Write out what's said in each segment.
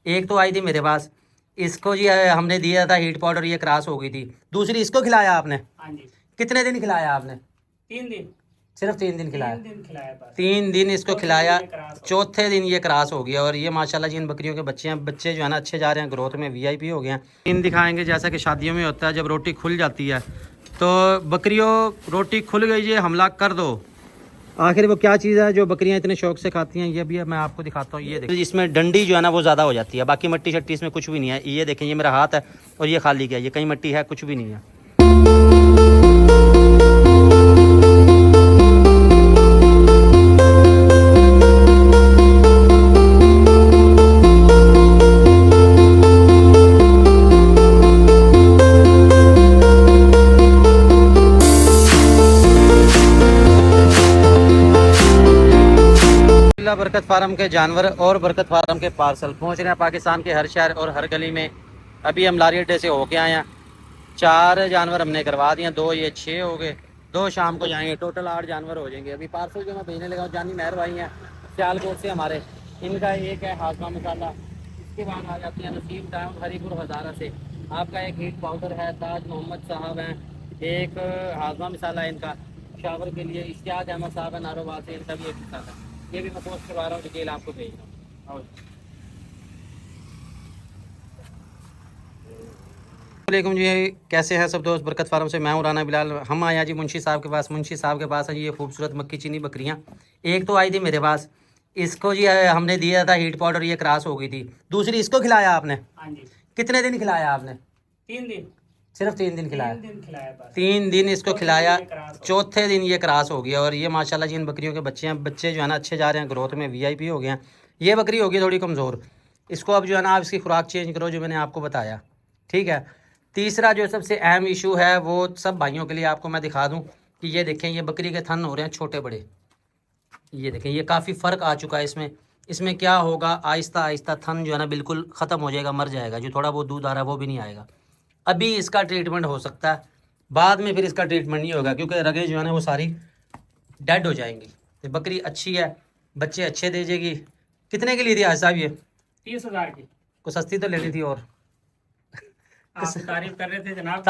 एक तो आई थी मेरे पास, इसको जी हमने दिया था हीट पाउडर, ये क्रॉस हो गई थी। दूसरी इसको खिलाया आपने? हाँ जी। कितने दिन खिलाया आपने? 3 दिन। सिर्फ 3 दिन खिलाया? 3 दिन खिलाया बस। 3 दिन इसको चौथे खिलाया, दिन ये क्रॉस हो चौथे दिन ये क्रॉस हो गया। और ये माशाल्लाह जी इन बकरियों के बच्चे हैं, बच्चे जो है ना अच्छे जा रहे हैं, ग्रोथ में वीआईपी हो गए हैं। इन दिखाएंगे जैसा कि शादियों में होता है, जब रोटी खुल जाती है तो बकरियों रोटी खुल गई ये हमला कर दो। आखिर वो क्या चीज़ है जो बकरियां इतने शौक से खाती हैं, ये भी अब मैं आपको दिखाता हूँ। ये देखिए इसमें डंडी जो है ना वो ज़्यादा हो जाती है, बाकी मट्टी शट्टी इसमें कुछ भी नहीं है। ये देखें, ये मेरा हाथ है और ये खाली गया, ये कहीं मट्टी है कुछ भी नहीं है। बरकत फार्म के जानवर और बरकत फार्म के पार्सल पहुंच रहे हैं पाकिस्तान के हर शहर और हर गली में। अभी हम लारी अड्डे से होके आए हैं। 4 जानवर हमने करवा दिए, 2 ये 6 हो गए, 2 शाम को जाएंगे, टोटल 8 जानवर हो जाएंगे। अभी पार्सल जो मैं भेजने लगा हूँ, जानी मेहर भाई हैं सियालकोट से हमारे, इनका एक है हाजमा मसाला। इसके बाद आ जाती है नसीब टाउन हरीपुर हज़ारा से, आपका एक हीट पाउडर है, ताज मोहम्मद साहब हैं, एक हाजमा मसाला है इनका शावर के लिए, इश्तियाक अहमद साहब है नारोबाद से, इनका भी एक मसाला है। ये भी मैं पोस्ट करवा रहा हूँ, डिटेल आपको भेज रहा हूँ। वालेकुम जी, कैसे हैं सब दोस्त? बरकत फार्म से मैं हूँ राना बिलाल। हम आए हैं जी मुंशी साहब के पास। मुंशी साहब के पास है जी ये खूबसूरत मक्की चीनी बकरियाँ। एक तो आई थी मेरे पास, इसको जी हमने दिया था हीट पाउडर, ये क्रॉस हो गई थी। दूसरी इसको खिलाया आपने? हाँ जी। कितने दिन खिलाया आपने? 3 दिन। सिर्फ 3 दिन खिलाया? 3 दिन खिलाया बस। 3 दिन इसको चौथे खिलाया, दिन ये क्रॉस हो चौथे दिन ये क्रॉस हो गया। और ये माशाल्लाह जी इन बकरियों के बच्चे हैं, बच्चे जो है ना अच्छे जा रहे हैं, ग्रोथ में वीआईपी हो गए हैं। ये बकरी होगी थोड़ी कमज़ोर, इसको अब जो है ना आप इसकी खुराक चेंज करो जो मैंने आपको बताया, ठीक है। तीसरा जो सबसे अहम इशू है वो सब भाइयों के लिए आपको मैं दिखा दूँ कि ये देखें, ये बकरी के थन हो रहे हैं छोटे बड़े। ये देखें, ये काफ़ी फ़र्क आ चुका है इसमें। इसमें क्या होगा, आहिस्ता आहिस्ता थन जो है ना बिल्कुल ख़त्म हो जाएगा, मर जाएगा। जो थोड़ा बहुत दूध आ रहा है वो भी नहीं आएगा। अभी इसका ट्रीटमेंट हो सकता है, बाद में फिर इसका ट्रीटमेंट नहीं होगा, क्योंकि रगें जो है ना वो सारी डेड हो जाएंगी। तो बकरी अच्छी है, बच्चे अच्छे दे जाएगी। कितने के लिए थी आज साहब ये? 30,000 की। को सस्ती तो लेनी थी। और आप तारीफ कर रहे थे जनाब।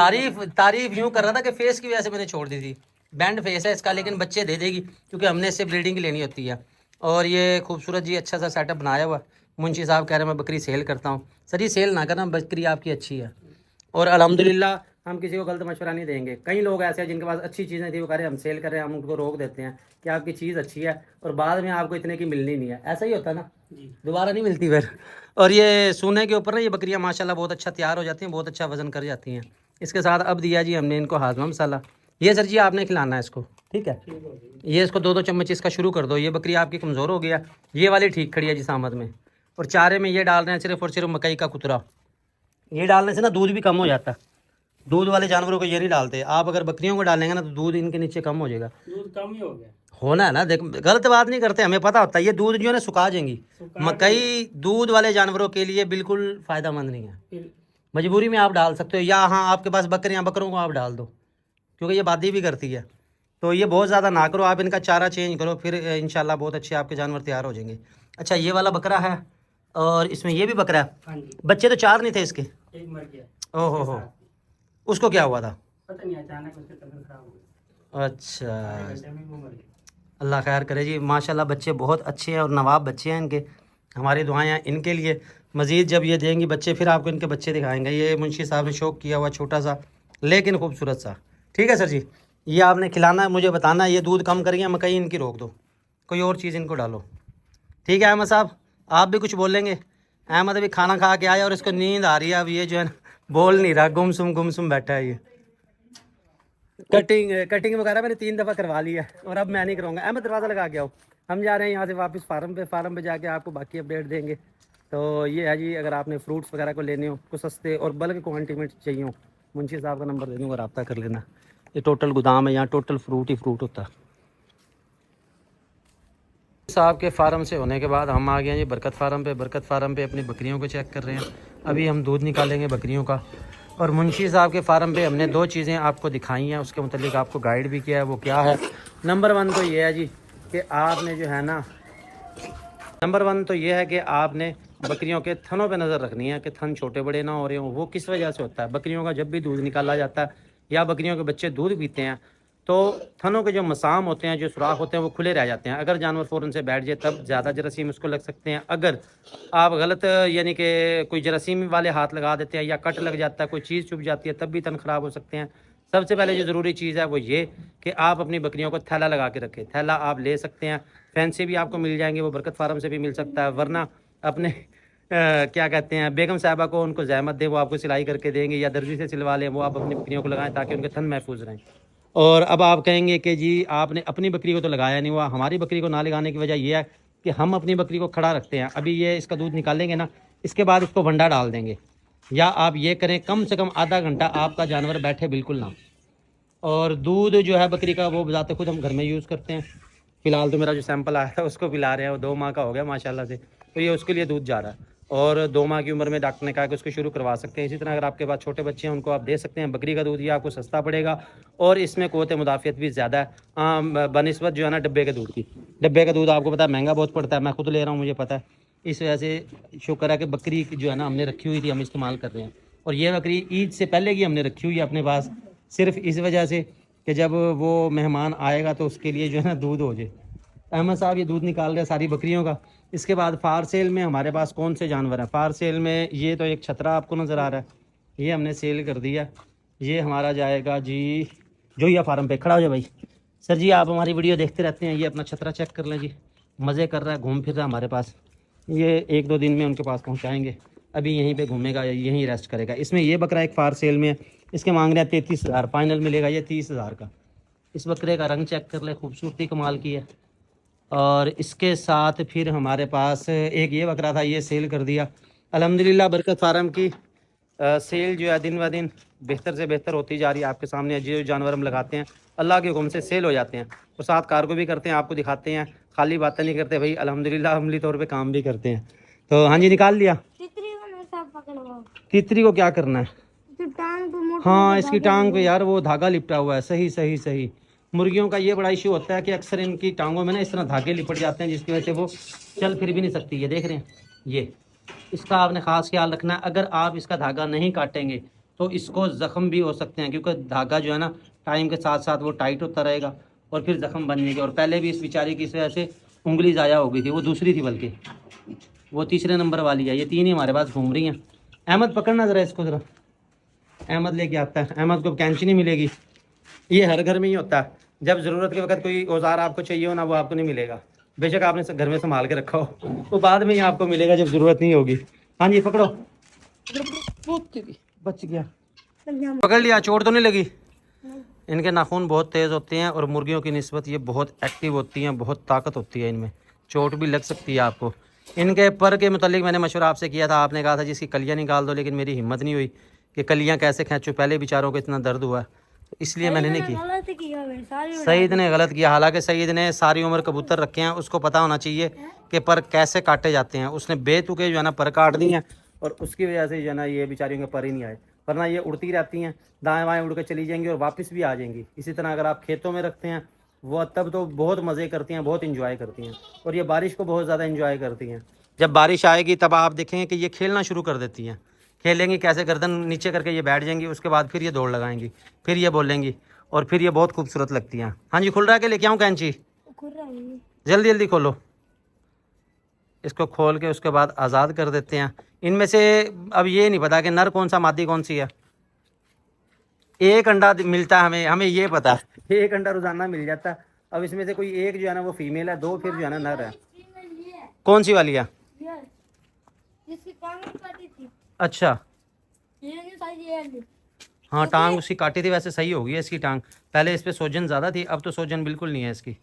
तारीफ यूँ कर रहा था कि फेस की वजह से मैंने छोड़ दी थी। बैंड फेस है इसका, लेकिन बच्चे दे देगी क्योंकि हमने इससे ब्रीडिंग की लेनी होती है। और ये खूबसूरत जी अच्छा सा सेटअप बनाया हुआ। मुंशी साहब कह रहे हैं मैं बकरी सेल करता हूँ। सर ये सेल ना करना, बकरी आपकी अच्छी है और अल्हम्दुलिल्लाह हम किसी को गलत मशवरा नहीं देंगे। कई लोग ऐसे हैं जिनके पास अच्छी चीज़ें थी, वो कह रहे हैं हम सेल कर रहे हैं, हम उनको रोक देते हैं कि आपकी चीज़ अच्छी है और बाद में आपको इतने की मिलनी नहीं है। ऐसा ही होता है ना, दोबारा नहीं मिलती फिर। और ये सोने के ऊपर ना ये बकरियां माशाल्लाह बहुत अच्छा तैयार हो जाती हैं, बहुत अच्छा वजन कर जाती हैं। इसके साथ अब दिया जी हमने इनको हाजमा मसाला। ये सर जी आपने खिलाना है इसको, ठीक है। ये इसको 2-2 चम्मच इसका शुरू कर दो। ये बकरी आपकी कमज़ोर हो गया, ये वाली ठीक खड़ी है जी सामत में। और चारे में ये डाल रहे हैं सिर्फ और सिर्फ मकई का कुतरा। ये डालने से ना दूध भी कम हो जाता है। दूध वाले जानवरों को ये नहीं डालते। आप अगर बकरियों को डालेंगे ना तो दूध इनके नीचे कम हो जाएगा। दूध कम ही हो गया। होना है ना, देख गलत बात नहीं करते, हमें पता होता है। ये दूध जो है ना सुखा जाएंगी। मकई दूध वाले जानवरों के लिए बिल्कुल फ़ायदेमंद नहीं है। मजबूरी में आप डाल सकते हो, या हाँ आपके पास बकरियाँ बकरों को आप डाल दो, क्योंकि ये बादी भी करती है। तो ये बहुत ज़्यादा ना करो, आप इनका चारा चेंज करो, फिर इंशाल्लाह बहुत अच्छे आपके जानवर तैयार हो जाएंगे। अच्छा ये वाला बकरा है और इसमें ये भी बकरा है। हाँ जी। बच्चे तो 4 नहीं थे इसके? एक मर गया। ओहो हो, उसको क्या हुआ था? पता नहीं, अचानक उसकी तबीयत खराब हो गई। अच्छा, आधे घंटे में वो मर गया। अल्लाह खैर करे जी। माशाल्लाह बच्चे बहुत अच्छे हैं और नवाब बच्चे हैं इनके। हमारी दुआएं हैं इनके लिए। मज़ीद जब ये देंगी बच्चे फिर आपको इनके बच्चे दिखाएंगे। ये मुंशी साहब ने शौक किया हुआ छोटा सा लेकिन खूबसूरत सा। ठीक है सर जी, ये आपने खिलाना है, मुझे बताना है। ये दूध कम करिए, मकई इनकी रोक दो, कोई और चीज़ इनको डालो। ठीक है अहमद साहब, आप भी कुछ बोलेंगे? अहमद अभी खाना खा के आया और इसको नींद आ रही है। अब ये जो है ना बोल नहीं रहा, गुमसुम बैठा है ये। कटिंग वगैरह मैंने 3 दफ़ा करवा ली है और अब मैं नहीं कराऊंगा। अहमद दरवाज़ा लगा के आओ, हम जा रहे हैं यहाँ से वापस फार्म पे जाके आपको बाकी अपडेट देंगे। तो ये है जी, अगर आपने फ्रूट्स वगैरह को लेने हो को सस्ते और बल्क क्वान्टिटी में चाहिए हो, मुंशी साहब का नंबर दे दूँगा, रब्ता कर लेना। ये टोटल गोदाम है, यहाँ टोटल फ्रूट ही फ्रूट होता है। साहब के फार्म से होने के बाद हम आ गए हैं जी बरकत फार्म पे। बरकत फार्म पे अपनी बकरियों को चेक कर रहे हैं। अभी हम दूध निकालेंगे बकरियों का। और मुंशी साहब के फार्म पे हमने 2 चीज़ें आपको दिखाई हैं, उसके मुतालिक आपको गाइड भी किया है। वो क्या है? नंबर 1 तो ये है जी कि आपने जो है ना, नंबर 1 तो ये है कि आपने बकरियों के थनों पे नज़र रखनी है कि थन छोटे बड़े ना हो रहे हों। वो किस वजह से होता है, बकरियों का जब भी दूध निकाला जाता है या बकरियों के बच्चे दूध पीते हैं तो थनों के जो मसाम होते हैं, जो सुराख होते हैं, वो खुले रह जाते हैं। अगर जानवर फ़ौरन से बैठ जाए तब ज़्यादा जरासीम उसको लग सकते हैं। अगर आप गलत यानी कि कोई जरासीम वाले हाथ लगा देते हैं या कट लग जाता है, कोई चीज़ चुभ जाती है, तब भी थन ख़राब हो सकते हैं। सबसे पहले जो ज़रूरी चीज़ है वो ये कि आप अपनी बकरियों को थैला लगा के रखें। थैला आप ले सकते हैं, फैंसी भी आपको मिल जाएंगे, वो बरकत फार्म से भी मिल सकता है, वरना अपने क्या कहते हैं बेगम साहिबा को उनको ज़हमत दें, वो आपको सिलाई करके देंगे, या दर्जी से सिलवा लें, वो आप अपनी बकरियों को लगाएं ताकि उनके थन महफूज रहें। और अब आप कहेंगे कि जी आपने अपनी बकरी को तो लगाया नहीं हुआ। हमारी बकरी को ना लगाने की वजह यह है कि हम अपनी बकरी को खड़ा रखते हैं। अभी ये इसका दूध निकालेंगे ना, इसके बाद इसको वंडा डाल देंगे, या आप ये करें कम से कम आधा घंटा आपका जानवर बैठे बिल्कुल ना। और दूध जो है बकरी का वो बजाते खुद हम घर में यूज़ करते हैं। फ़िलहाल तो मेरा जो सैंपल आया था उसको पिला रहे हैं, वो 2 माह का हो गया माशाल्लाह से, तो ये उसके लिए दूध जा रहा है। और 2 माह की उम्र में डॉक्टर ने कहा कि उसको शुरू करवा सकते हैं। इसी तरह अगर आपके पास छोटे बच्चे हैं उनको आप दे सकते हैं। बकरी का दूध ये आपको सस्ता पड़ेगा और इसमें क़ुव्वत मुदाफ़ियत भी ज़्यादा है बनिस्बत जो है ना डब्बे के दूध की। डब्बे का दूध आपको पता है महंगा बहुत पड़ता है, मैं खुद ले रहा हूँ, मुझे पता है। इस वजह से शुक्र है कि बकरी जो है ना हमने रखी हुई थी, हम इस्तेमाल कर रहे हैं। और ये बकरी ईद से पहले की हमने रखी हुई है अपने पास, सिर्फ इस वजह से कि जब वो मेहमान आएगा तो उसके लिए जो है ना दूध हो जाए। अहमद साहब ये दूध निकाल रहे हैं सारी बकरियों का। इसके बाद फार सेल में हमारे पास कौन से जानवर हैं? फार सेल में ये तो एक छतरा आपको नज़र आ रहा है, ये हमने सेल कर दिया। ये हमारा जाएगा जी जोया फार्म पे। खड़ा हो जाए भाई। सर जी आप हमारी वीडियो देखते रहते हैं, ये अपना छतरा चेक कर लें जी, मज़े कर रहा है, घूम फिर रहा है हमारे पास। ये 1-2 दिन में उनके पास पहुँचाएँगे, अभी यहीं पर घूमेगा, यहीं रेस्ट करेगा। इसमें ये बकरा एक फार सेल में है, इसके मांग रहे हैं 33,000, फाइनल मिलेगा ये 30,000 का। इस बकरे का रंग चेक कर ले, खूबसूरती कमाल की है। और इसके साथ फिर हमारे पास एक ये बकरा था, ये सेल कर दिया। अल्हम्दुलिल्लाह बरकत फार्म की सेल जो है दिन ब दिन बेहतर से बेहतर होती जा रही है। आपके सामने जो जानवर हम लगाते हैं अल्लाह के हुक्म से सेल हो जाते हैं, और साथ कार्गो भी करते हैं, आपको दिखाते हैं, खाली बातें नहीं करते भाई, अल्हम्दुलिल्लाह अमली तौर पे काम भी करते हैं। तो हाँ जी निकाल लिया। तितरी को क्या करना है? हाँ इसकी टांग पे यार वो धागा लिपटा हुआ है। सही सही सही। मुर्गियों का ये बड़ा इशू होता है कि अक्सर इनकी टांगों में ना इस तरह धागे लिपट जाते हैं, जिसकी वजह से वो चल फिर भी नहीं सकती। ये देख रहे हैं, ये इसका आपने ख़ास ख्याल रखना है। अगर आप इसका धागा नहीं काटेंगे तो इसको ज़ख़म भी हो सकते हैं, क्योंकि धागा जो है ना टाइम के साथ साथ वो टाइट होता रहेगा और फिर ज़ख़म बन जाएंगे। और पहले भी इस बेचारी की इस वजह से उंगली ज़ाया हो गई थी, वो दूसरी थी बल्कि, वो 3रे नंबर वाली है। ये 3 ही हमारे पास घूम रही हैं। अहमद पकड़ना ज़रा इसको, ज़रा अहमद लेके आता है। अहमद को कैंची नहीं मिलेगी, ये हर घर में ही होता है। जब ज़रूरत के वक्त कोई औजार आपको चाहिए हो ना, वो आपको नहीं मिलेगा, बेशक आपने घर में संभाल के रखा हो, वो बाद में ही आपको मिलेगा जब ज़रूरत नहीं होगी। हाँ जी पकड़ो, बच गया, पकड़ लिया, चोट तो नहीं लगी? इनके नाखून बहुत तेज़ होते हैं और मुर्गियों की निस्बत ये बहुत एक्टिव होती हैं, बहुत ताकत होती है इनमें, चोट भी लग सकती है आपको। इनके पर के मुतालिक मैंने मशवरा आपसे किया था, आपने कहा था जिसकी कलियाँ निकाल दो, लेकिन मेरी हिम्मत नहीं हुई कि कलियाँ कैसे खींचूं, पहले बेचारों को इतना दर्द हुआ, तो इसलिए मैंने नहीं की। सईद ने गलत किया, हालांकि सईद ने सारी उम्र कबूतर रखे हैं, उसको पता होना चाहिए कि पर कैसे काटे जाते हैं। उसने बेतुके जो है ना पर काट दिए हैं, और उसकी वजह से जो है ना ये बेचारियों के पर ही नहीं आए, वरना ये उड़ती रहती हैं, दाएँ बाएँ उड़ कर चली जाएंगी और वापस भी आ जाएंगी। इसी तरह अगर आप खेतों में रखते हैं वो तब तो बहुत मज़े करती हैं, बहुत इंजॉय करती हैं, और ये बारिश को बहुत ज़्यादा इंजॉय करती हैं। जब बारिश आएगी तब आप देखेंगे कि ये खेलना शुरू कर देती हैं। खेलेंगी कैसे, गर्दन नीचे करके ये बैठ जाएंगी, उसके बाद फिर ये दौड़ लगाएंगी, फिर ये बोलेंगी, और फिर ये बहुत खूबसूरत लगती हैं। हाँ जी खुल रहा है कि लेके आऊँ कैंची? जल्दी जल्दी खोलो इसको, खोल के उसके बाद आज़ाद कर देते हैं। इनमें से अब ये नहीं पता कि नर कौन सा मादी कौन सी है। एक अंडा मिलता है हमें ये पता है, एक अंडा रोज़ाना मिल जाता है। अब इसमें से कोई एक जो है ना वो फीमेल है, 2 फिर जो है ना नर है। कौन सी वाली है? अच्छा हाँ टांग उसकी काटी थी, वैसे सही हो गई है इसकी टांग, पहले इस पे सोजन ज़्यादा थी, अब तो सोजन बिल्कुल नहीं है इसकी।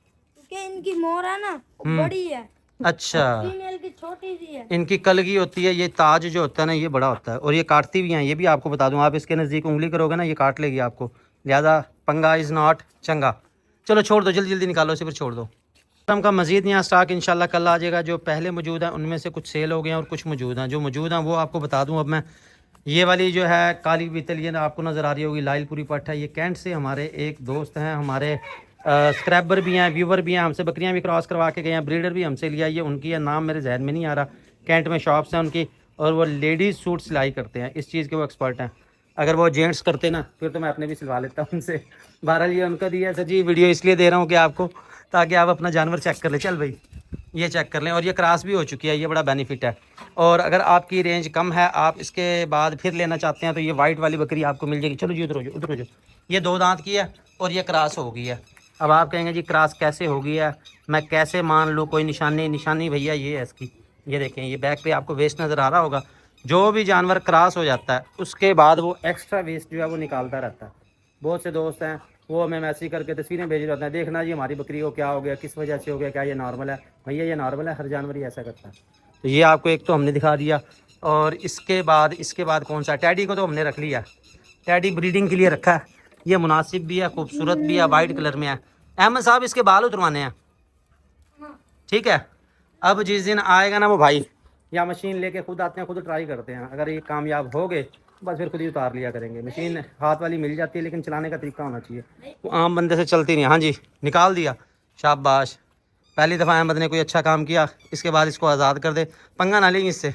इनकी मोर है ना बड़ी है, अच्छा फीमेल की छोटी सी है। इनकी कलगी होती है, ये ताज जो होता है ना ये बड़ा होता है, और ये काटती भी हैं, ये भी आपको बता दूं। आप इसके नज़दीक उंगली करोगे ना ये काट लेगी आपको, लिहाजा पंगा इज़ नॉट चंगा। चलो छोड़ दो, जल्दी जल्दी निकालो इसे, फिर छोड़ दो। हम का मज़ीद यहाँ स्टॉक इंशाल्लाह कल आ जाएगा। जो पहले मौजूद है उनमें से कुछ सेल हो गए हैं और कुछ मौजूद हैं। जो मौजूद हैं वो आपको बता दूँ अब मैं। ये वाली जो है काली बीतल ये आपको नज़र आ रही होगी, लाइलपुरी पट्ट है। ये कैंट से हमारे एक दोस्त हैं, हमारे स्क्रैबर भी हैं, व्यूवर भी हैं, हमसे बकरियां भी क्रॉस करवा के गए हैं, ब्रीडर भी हमसे लिया, ये उनकी है, नाम मेरे जहन में नहीं आ रहा, कैंट में शॉप्स हैं उनकी, और वो लेडीज़ सूट सिलाई करते हैं, इस चीज़ के वो एक्सपर्ट हैं। अगर वो जेंट्स करते ना फिर तो मैं अपने भी सिलवा लेता हूँ उनसे। बहरहाल ये उनका दिया सर जी, वीडियो इसलिए दे रहा हूँ कि आपको, ताकि आप अपना जानवर चेक कर लें। चल भाई ये चेक कर लें, और ये क्रॉस भी हो चुकी है, ये बड़ा बेनिफिट है। और अगर आपकी रेंज कम है, आप इसके बाद फिर लेना चाहते हैं, तो ये वाइट वाली बकरी आपको मिल जाएगी। चलो जी उधर हो जाओ, उधर हो जाओ। ये 2 दांत की है और ये क्रॉस हो गई है। अब आप कहेंगे जी क्रॉस कैसे हो गई है, मैं कैसे मान लूँ, कोई निशानी भैया ये है इसकी। ये देखें, ये बैक पे आपको वेस्ट नज़र आ रहा होगा। जो भी जानवर क्रॉस हो जाता है उसके बाद वो एक्स्ट्रा वेस्ट जो है वो निकालता रहता है। बहुत से दोस्त हैं वो हमें मैसेज करके तस्वीरें भेज रहे होते हैं, देखना जी हमारी बकरी को क्या हो गया, किस वजह से हो गया, क्या ये नॉर्मल है। भैया ये नॉर्मल है, हर जानवर ही ऐसा करता है। तो ये आपको एक तो हमने दिखा दिया। और इसके बाद कौन सा, टैडी को तो हमने रख लिया, टैडी ब्रीडिंग के लिए रखा है। ये मुनासिब भी है, खूबसूरत भी है, वाइट कलर में है। अहमद साहब इसके बाल उतरवाने हैं, ठीक है। अब जिस दिन आएगा ना वो भाई, या मशीन लेके खुद आते हैं, खुद ट्राई करते हैं। अगर ये कामयाब हो गए बस फिर खुद ही उतार लिया करेंगे। मशीन हाथ वाली मिल जाती है, लेकिन चलाने का तरीका होना चाहिए, वो आम बंदे से चलती नहीं। हाँ जी निकाल दिया, शाबाश। पहली दफ़ा अहमद ने कोई अच्छा काम किया, इसके बाद इसको आज़ाद कर दे। पंगा ना लेंगे इससे,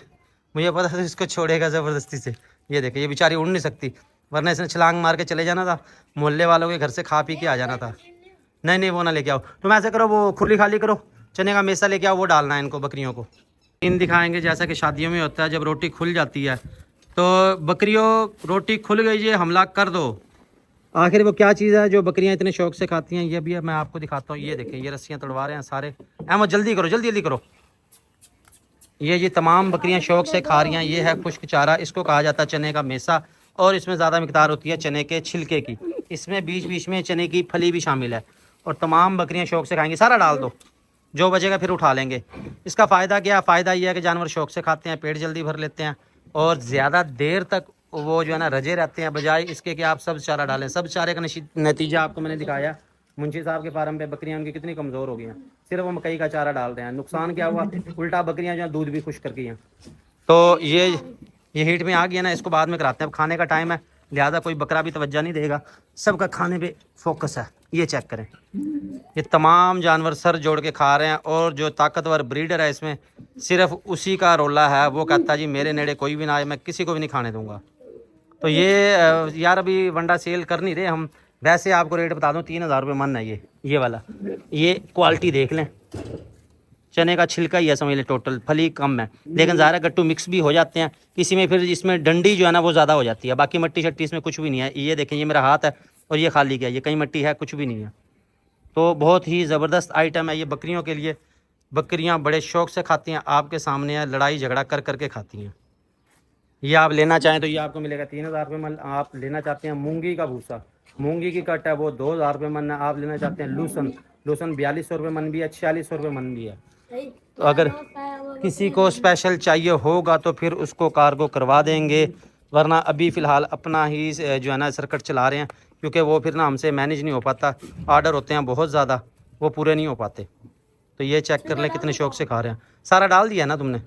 मुझे पता था इसको छोड़ेगा ज़बरदस्ती से। ये देखिए ये बेचारी उड़ नहीं सकती, वरना इसने छलांग मार के चले जाना था, मोहल्ले वालों के घर से खा पी के आ जाना था। नहीं वो ना लेके आओ, तुम ऐसे करो, वो खुली खाली करो, चने का मेसा लेके आओ, वो डालना है इनको, बकरियों को। इन दिखाएंगे जैसा कि शादियों में होता है, जब रोटी खुल जाती है तो बकरियों, रोटी खुल गई ये हमला कर दो। आखिर वो क्या चीज़ है जो बकरियां इतने शौक से खाती हैं, ये भी मैं आपको दिखाता हूँ। ये देखें, ये रस्सियाँ तोड़वा रहे हैं सारे। अहमद जल्दी करो, जल्दी करो। ये तमाम बकरियां शौक से खा रही हैं। ये है खुश्क चारा, इसको कहा जाता है चने का मेसा, और इसमें ज़्यादा मिकदार होती है चने के छिलके की। इसमें बीच बीच में चने की फली भी शामिल है, और तमाम बकरियां शौक से खाएंगी। सारा डाल दो, जो बचेगा फिर उठा लेंगे। इसका फ़ायदा क्या, फ़ायदा ये है कि जानवर शौक से खाते हैं, पेट जल्दी भर लेते हैं, और ज़्यादा देर तक वो जो है ना रजे रहते हैं, बजाय इसके कि आप सब चारा डालें। सब चारे का नतीजा आपको मैंने दिखाया। मुंशी साहब के फार्म पे बकरियां उनकी कितनी कमज़ोर हो गई हैं, सिर्फ वो मकई का चारा डाल रहे हैं। नुकसान क्या हुआ, उल्टा बकरियां जो है दूध भी खुश कर गई हैं। तो ये हीट में आ गया ना, इसको बाद में कराते हैं। अब खाने का टाइम है, लिहाजा कोई बकरा भी तवज्जो नहीं देगा, सबका खाने पे फोकस है। ये चेक करें, ये तमाम जानवर सर जोड़ के खा रहे हैं, और जो ताकतवर ब्रीडर है इसमें सिर्फ उसी का रोला है। वो कहता जी मेरे नेड़े कोई भी ना आए, मैं किसी को भी नहीं खाने दूंगा। तो ये यार अभी वंडा सेल कर नहीं रहे हम, वैसे आपको रेट बता दूं 3000 रुपये मन है ये वाला। ये क्वालिटी देख लें, चने का छिलका ही है समझ लें, टोटल फली कम है, लेकिन ज़्यादा गट्टू मिक्स भी हो जाते हैं किसी में, फिर इसमें डंडी जो है ना वो ज़्यादा हो जाती है। बाकी मट्टी शट्टी इसमें कुछ भी नहीं है। ये देखें, ये मेरा हाथ है और ये खाली गया, ये कहीं मट्टी है कुछ भी नहीं है। तो बहुत ही ज़बरदस्त आइटम है ये बकरियों के लिए। बकरियां बड़े शौक़ से खाती हैं, आपके सामने है, लड़ाई झगड़ा कर करके खाती हैं। ये आप लेना चाहें तो ये आपको मिलेगा 3000 रुपये मन। आप लेना चाहते हैं मूंगी का भूसा, मूंगी की कट है, वो 2000 रुपये मन है। आप लेना चाहते हैं लूसन 4200 रुपये मन भी है, 4600 रुपये मन भी है। तो अगर किसी को स्पेशल चाहिए होगा तो फिर उसको कार्गो करवा देंगे, वरना अभी फ़िलहाल अपना ही जो है ना सर्किट चला रहे हैं, क्योंकि वो फिर ना हमसे मैनेज नहीं हो पाता। आर्डर होते हैं बहुत ज़्यादा, वो पूरे नहीं हो पाते। तो ये चेक कर लें कितने शौक़ से खा रहे हैं। सारा डाल दिया ना तुमने,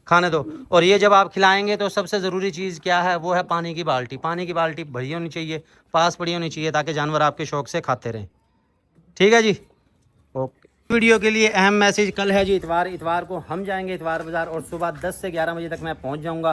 खाने दो। और ये जब आप खिलाएंगे तो सबसे ज़रूरी चीज़ क्या है, वो है पानी की बाल्टी। पानी की बाल्टी भरी होनी चाहिए, पास पड़ी होनी चाहिए, ताकि जानवर आपके शौक़ से खाते रहें। ठीक है जी, ओके। वीडियो के लिए अहम मैसेज, कल है जी इतवार को हम जाएंगे इतवार बाज़ार, और सुबह 10 से 11 बजे तक मैं पहुंच जाऊंगा।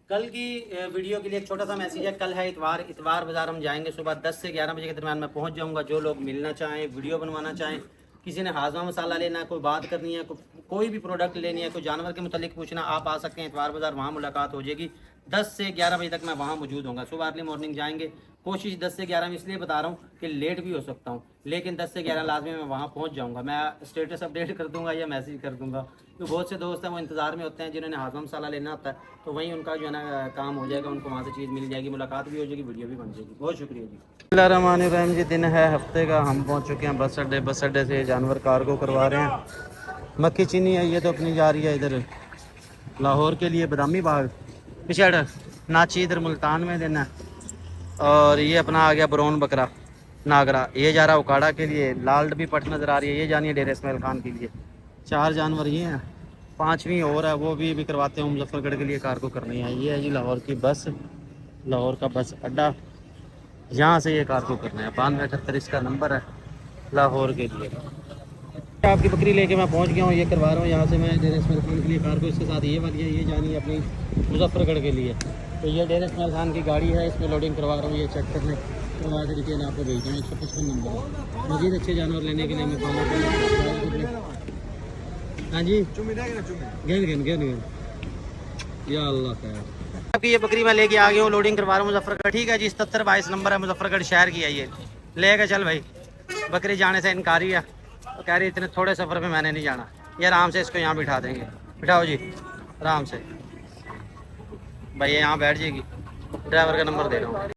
कल की वीडियो के लिए एक छोटा सा मैसेज है, कल है इतवार बाज़ार हम जाएंगे, सुबह 10 से 11 बजे के दरम्यान मैं पहुंच जाऊंगा। जो लोग मिलना चाहें, वीडियो बनवाना चाहें, किसी ने हाजमा मसाला लेना है, कोई बात करनी है, कोई भी प्रोडक्ट लेनी है, कोई जानवर के मुतालिक पूछना, आप आ सकते हैं इतवार बाज़ार, वहाँ मुलाकात हो जाएगी। 10 से 11 बजे तक मैं वहाँ मौजूद होऊंगा। सुबह अर्ली मॉर्निंग जाएंगे, कोशिश 10 से 11 में इसलिए बता रहा हूँ कि लेट भी हो सकता हूँ, लेकिन 10 से 11 लाजमी मैं वहाँ पहुँच जाऊँगा। मैं स्टेटस अपडेट कर दूँगा या मैसेज कर दूँगा। तो बहुत से दोस्त हैं वो इंतज़ार में होते हैं, जिन्होंने हाजमा मसाला लेना होता है, तो वहीं उनका जो है ना काम हो जाएगा, उनको वहाँ से चीज़ मिल जाएगी, मुलाकात भी हो जाएगी, वीडियो भी बन जाएगी। बहुत शुक्रिया जी। बिस्मिल्लाहिर्रहमानिर्रहीम जी, दिन है हफ्ते का, हम पहुँच चुके हैं बस अड्डे से जानवर कार्गो करवा रहे हैं। मक्खी चीनी है ये तो अपनी जा रही है इधर लाहौर के लिए, बदामी बाग पिछड़ नाची इधर मुल्तान में देना। और ये अपना आ गया ब्राउन बकरा नागरा, ये जा रहा है उकाड़ा के लिए। लाल डब्बी पट नज़र आ रही है, ये जानी है डेरा इस्माइल खान के लिए। 4 जानवर ये हैं, 5वीं और है, वो भी करवाते हैं, मुजफ्फरगढ़ के लिए कार्गो करनी है। ये है जी लाहौर की बस, लाहौर का बस अड्डा, यहाँ से ये कार्गो करना है। 9278 इसका नंबर है लाहौर के लिए। आपकी बकरी लेके मैं पहुंच गया हूँ, ये करवा रहा हूँ यहाँ से मैं डेरा इस्माइल खान के लिए कार को। इसके साथ ये वाली है, ये जानी है अपनी मुजफ्फरगढ़ के लिए। तो ये डेरा इस्माइल खान की गाड़ी है, इसमें लोडिंग करवा रहा हूँ। ये चेक कर लें, तो आज डिटेल आपको भेज दूँ। 155 नंबर है। मज़ीद अच्छे जानवर लेने के लिए मैं हाँ जी गेंद या अल्लाह खैर। आपकी ये बकरी मैं लेके आ गया हूँ, लोडिंग करवा रहा हूँ मुजफ्फरगढ़। ठीक है जी, 7722 नंबर है, मुजफ्फरगढ़ शहर की है। ये लेके चल भाई। बकरी जाने से इनकारी है, तो कह रही इतने थोड़े सफ़र में मैंने नहीं जाना। ये आराम से इसको यहाँ बिठा देंगे। बिठाओ जी आराम से भाई, ये यहाँ बैठ जाएगी। ड्राइवर का नंबर दे रहा हूँ।